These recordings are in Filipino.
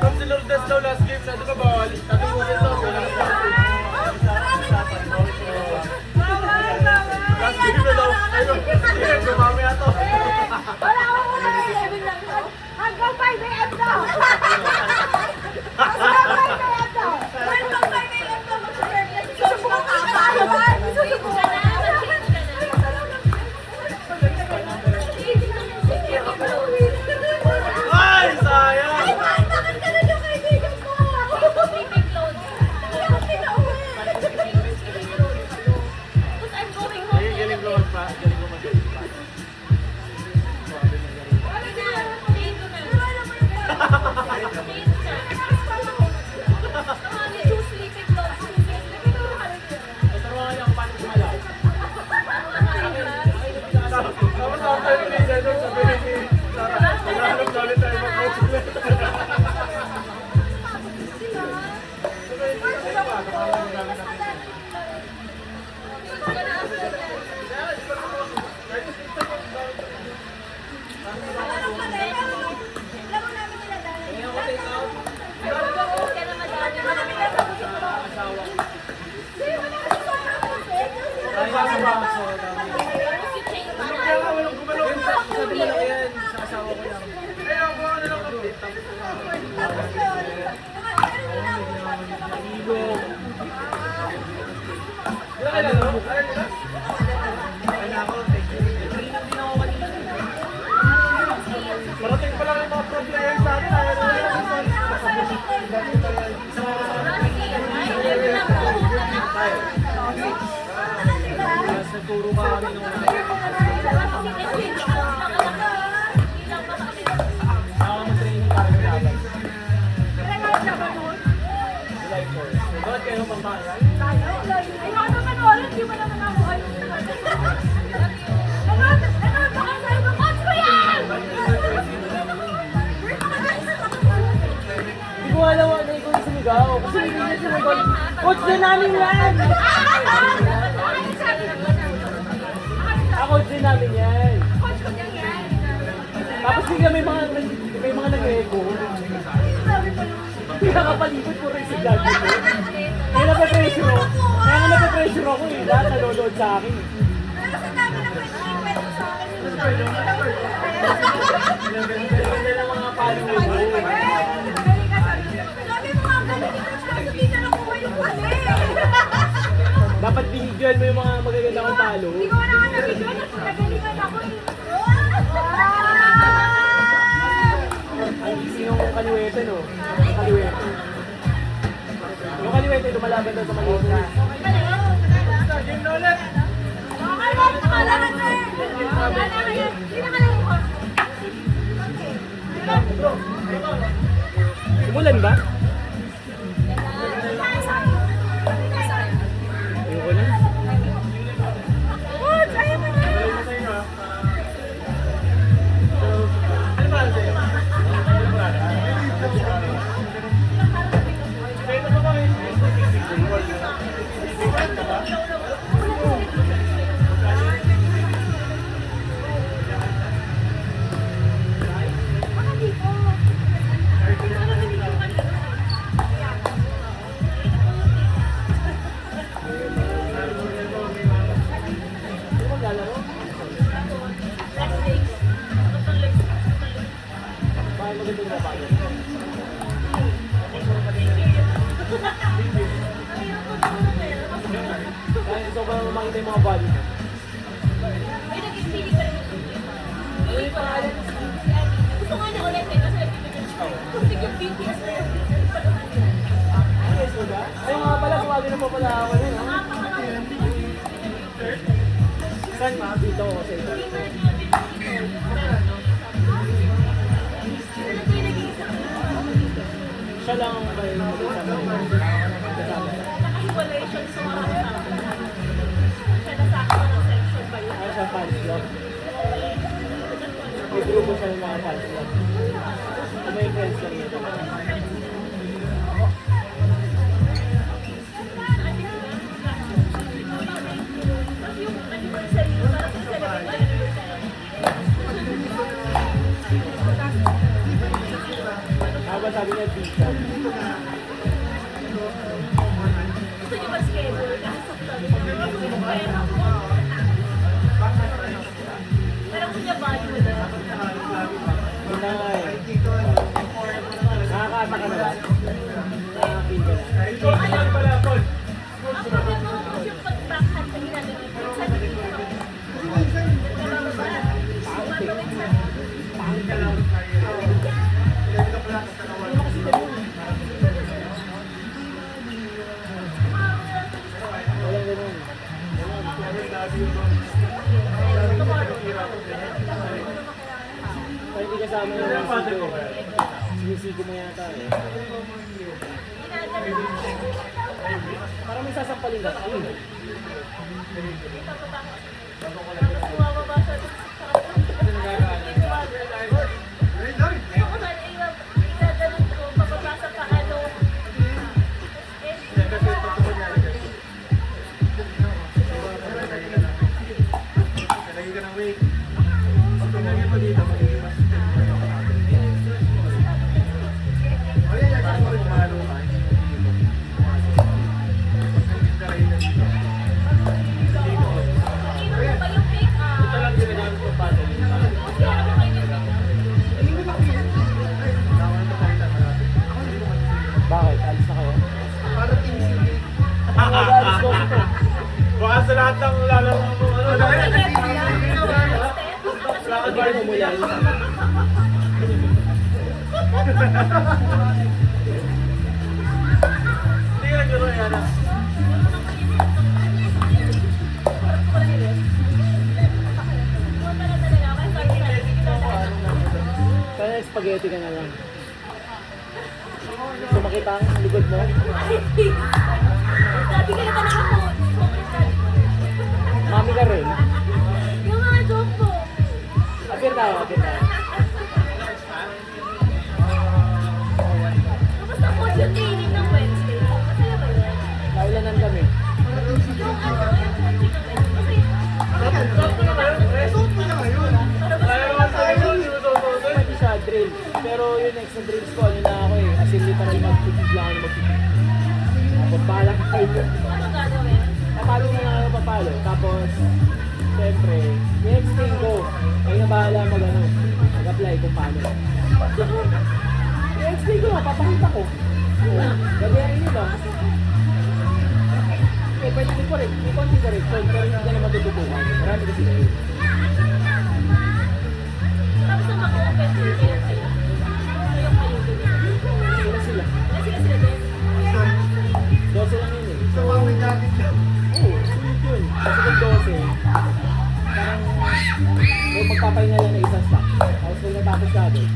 From si Lourdes daw last game na, di ba bawal? Sabi mo din daw, last game na daw. Ayun, gumami ato. Wala akong wala 11 lang. Hanggang 5 AM daw. Hanggang 5 AM daw. Hanggang 5 AM daw. Susubukan ka ba? Susubukan ka na. Ay, sayang! Ay, bakit ka na yung kaibigan ko? Hindi ako pinauwi. Because I'm going home. Galing lumag pa. Galing lumag pa. Taruhan niya kung paano kumalaw. Tapos after ni Zeno, sabihin ni Sarah, maghahanap na ulit tayo mag-coach ulit. Parating pa lang yung mga pro players sa atin. Nagturo ka kami nung training para maglaban. July 4. Bakit kayo pampaya? Ay, ako naman wala. Hindi mo naman ako kayo. Hindi ko alam na ikaw yung sumigaw. Kasi hindi niya sumigaw. Coach din namin yan! Coach din namin yan. Tapos bigla may mga nag-echo. Pinakapalipot ko rin si Daddy ko. Kaya nape-pressure ako. Kaya nga nape-pressure ako eh. Lahat nanonood sa akin. Pero sa dami na kwento sa akin yung Ganda lang mga followers mo. sabi mo nga galing ito siya, hindi na nakuha yung pali. Dapat binigyan mo yung mga magaganda kong follow. Hindi ko na nga nabigyan at nagalingan ako eh. Ang easy nung kaliwete, no? Kaliwete. Yung kaliwete, lumalaban daw sa maliit na. Game na ulit! Okay, wag nakalaman na eh. Hindi nakalaman ko. Umulan ba? Ayoko na. Coach, ayaw mo na. Ano ba sa'yo? Baka dito. Ano maglalaro? Bakit maganda yung babae? Kaya gusto ko lang makita yung mga body mo. May nag-feeling ka rin ng gusto nga niya ulit eh, kasi kasi yung BTS na yun. Yes, mo ba? Ay, mga pala, kumagin na po pala ako yun, ha? Saan ma? Dito ako sa ito. Siya lang ang kayo magkasama. Nakahiwalay siya sa mga kasama. fans club. May grupo siya ng mga fans club. Kung may friends lang yun. Ano ba sabi niya, pizza? Gusto niyo ba schedule? Pero gusto niya body mo na. Yun na nga eh. Nakakata ka na ba? Nakakapin ka na. Alam mo, yung pag-backhand na ginagawa, minsan hindi ko Walang ganun. Kaya hindi kasama yung sisigo. Sinisigo mo yata eh. Parang may sasampalin ka. Bakit? Alis na kayo? Mag-alis ko ito. Baka sa lahat ng lalaro mo, ano, Hindi ka namulay. hindi ka naglaro yan. Kaya spaghetti ka na lang. Sumakit ang likod mo. Sabi ka na talaga po. Mami ka rin. Yung mga joke po. Apir tayo, apir tayo. Kamusta po yung training ng Wednesday? Masaya ba yun? Kailanan kami. Yung ano, yung training ng Wednesday. Pwede siya, drill. Pero yung next na drills ko, ano na ako eh. As in literal mag-tubig lang ako na mag-tubig. Tapos bahala ka kayo. Ano gagawin? Papalo mo na ako papalo. Tapos, siyempre, next thing ko, kayo na bahala mag-apply kung paano. Next thing ko, papakita ko. Gagayain nyo lang. Eh, pwede din correct. May konti correction, pero hindi ka na matututukan. Marami kasi kayo. Tapos ang mga open kayo sila. Kayong kayo din. Sila sila. Sila din. 12 lang yun eh. So, oo, sulit yun. Kasi kung 12, parang may magpapahinga lang na isang stop. Tapos kung natapos ka agad,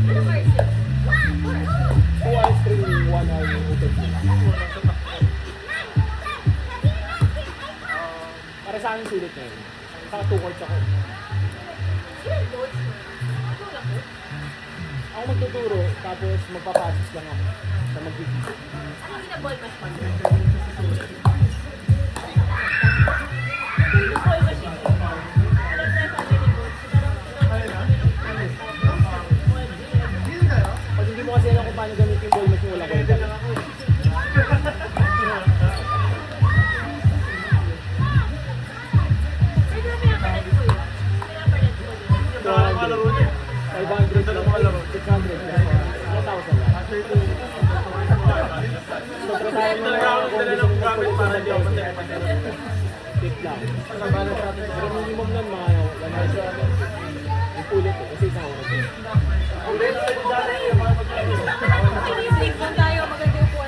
Ano version? 2 hours training, 1 hour yung utot mo. Para sa akin sulit na yun. Saka 2 courts ako. Ilan coach mo? Tulak ko? Ako magtuturo, tapos magpapasis lang ako sa mag-video. Ano ginaball match pa? Yung ball machine. Alam na sa amin ni coach. Pag hindi mo kasi alam kung paano gamitin yung ball machine, wala kayo dyan. Pero grabe yung palit ko yun. Kaya palit ko yun. 200, 500, 600, 1,000 lang. Sobrang tayo mo na ako kung gusto mo magpulit ng 1,000. Tip lang. Pero minimum lang mga 1,000.